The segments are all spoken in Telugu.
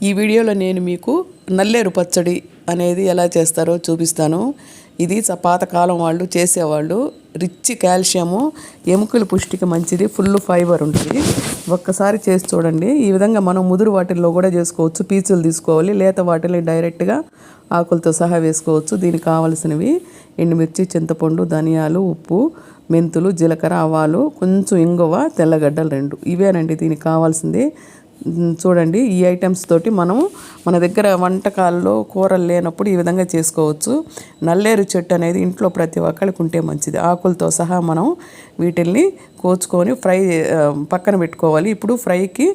ఈ వీడియోలో నేను మీకు నల్లేరు పచ్చడి అనేది ఎలా చేస్తారో చూపిస్తాను. ఇది పాతకాలం వాళ్ళు చేసేవాళ్ళు. రిచ్ కాల్షియము, ఎముకల పుష్టికి మంచిది, ఫుల్ ఫైబర్ ఉంటుంది. ఒక్కసారి చేసి చూడండి. ఈ విధంగా మనం ముదురు వాటిల్లో కూడా చేసుకోవచ్చు. పీచులు తీసుకోవాలి, లేత వాటిని డైరెక్ట్గా ఆకులతో సహా వేసుకోవచ్చు. దీనికి కావాల్సినవి ఎండుమిర్చి, చింతపండు, ధనియాలు, ఉప్పు, మెంతులు, జీలకర్ర, ఆవాలు, కొంచెం ఇంగువ, తెల్లగడ్డలు 2. ఇవేనండి దీనికి కావాల్సింది. చూడండి, ఈ ఐటమ్స్ తోటి మనం మన దగ్గర వంటకాల్లో కూరలు లేనప్పుడు ఈ విధంగా చేసుకోవచ్చు. నల్లేరు చెట్టు అనేది ఇంట్లో ప్రతి ఒక్కరికి ఉంటే మంచిది. ఆకులతో సహా మనం వీటిల్ని కోచుకొని పక్కన పెట్టుకోవాలి. ఇప్పుడు ఫ్రైకి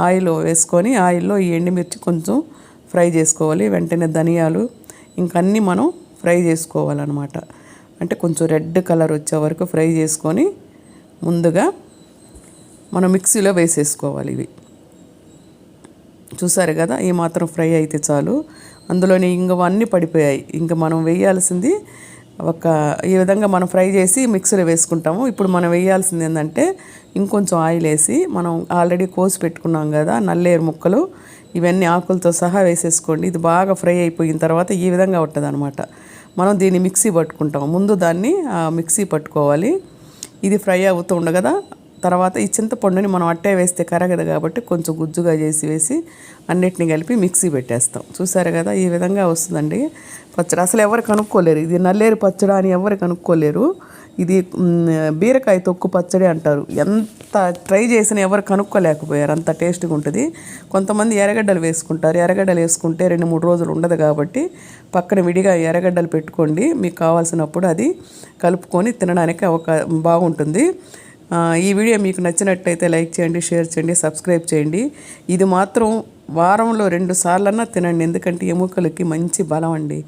ఆయిల్ వేసుకొని ఆయిల్లో ఈ ఎండుమిర్చి కొంచెం ఫ్రై చేసుకోవాలి. వెంటనే ధనియాలు ఇంకన్నీ మనం ఫ్రై చేసుకోవాలన్నమాట. అంటే కొంచెం రెడ్ కలర్ వచ్చే వరకు ఫ్రై చేసుకొని ముందుగా మనం మిక్సీలో వేసేసుకోవాలి. ఇవి చూసారు కదా, ఈ మాత్రం ఫ్రై అయితే చాలు. అందులోని ఇంగువ అన్నీ పడిపోయాయి. ఇంకా మనం వేయాల్సింది ఈ విధంగా మనం ఫ్రై చేసి మిక్సీలో వేసుకుంటాము. ఇప్పుడు మనం వేయాల్సింది ఏంటంటే ఇంకొంచెం ఆయిల్ వేసి మనం ఆల్రెడీ కోసి పెట్టుకున్నాం కదా నల్లేరు ముక్కలు, ఇవన్నీ ఆకులతో సహా వేసేసుకోండి. ఇది బాగా ఫ్రై అయిపోయిన తర్వాత ఈ విధంగా ఉంటుంది అనమాట. మనం దీన్ని మిక్సీ పట్టుకుంటాం. ముందు దాన్ని మిక్సీ పట్టుకోవాలి. ఇది ఫ్రై అవుతూ ఉండగా తర్వాత ఈ చింతపండుని మనం అట్టే వేస్తే కరగదు కాబట్టి కొంచెం గుజ్జుగా వేసి అన్నిటిని కలిపి మిక్సీ పెట్టేస్తాం. చూసారు కదా, ఈ విధంగా వస్తుందండి పచ్చడి. అసలు ఎవరు కనుక్కోలేరు, ఇది నల్లేరు పచ్చడి అని ఎవరు కనుక్కోలేరు. ఇది బీరకాయ తొక్కు పచ్చడి అంటారు. ఎంత ట్రై చేసినా ఎవరు కనుక్కోలేకపోయారు, అంత టేస్ట్గా ఉంటుంది. కొంతమంది ఎర్రగడ్డలు వేసుకుంటారు. ఎర్రగడ్డలు వేసుకుంటే 2-3 రోజులు ఉండదు కాబట్టి పక్కన విడిగా ఎర్రగడ్డలు పెట్టుకోండి. మీకు కావాల్సినప్పుడు అది కలుపుకొని తినడానికి బాగుంటుంది. ఈ వీడియో మీకు నచ్చినట్టయితే లైక్ చేయండి, షేర్ చేయండి, సబ్స్క్రైబ్ చేయండి. ఇది మాత్రం వారంలో 2 సార్లన్నా తినండి, ఎందుకంటే ఎముకలకి మంచి బలం అండి.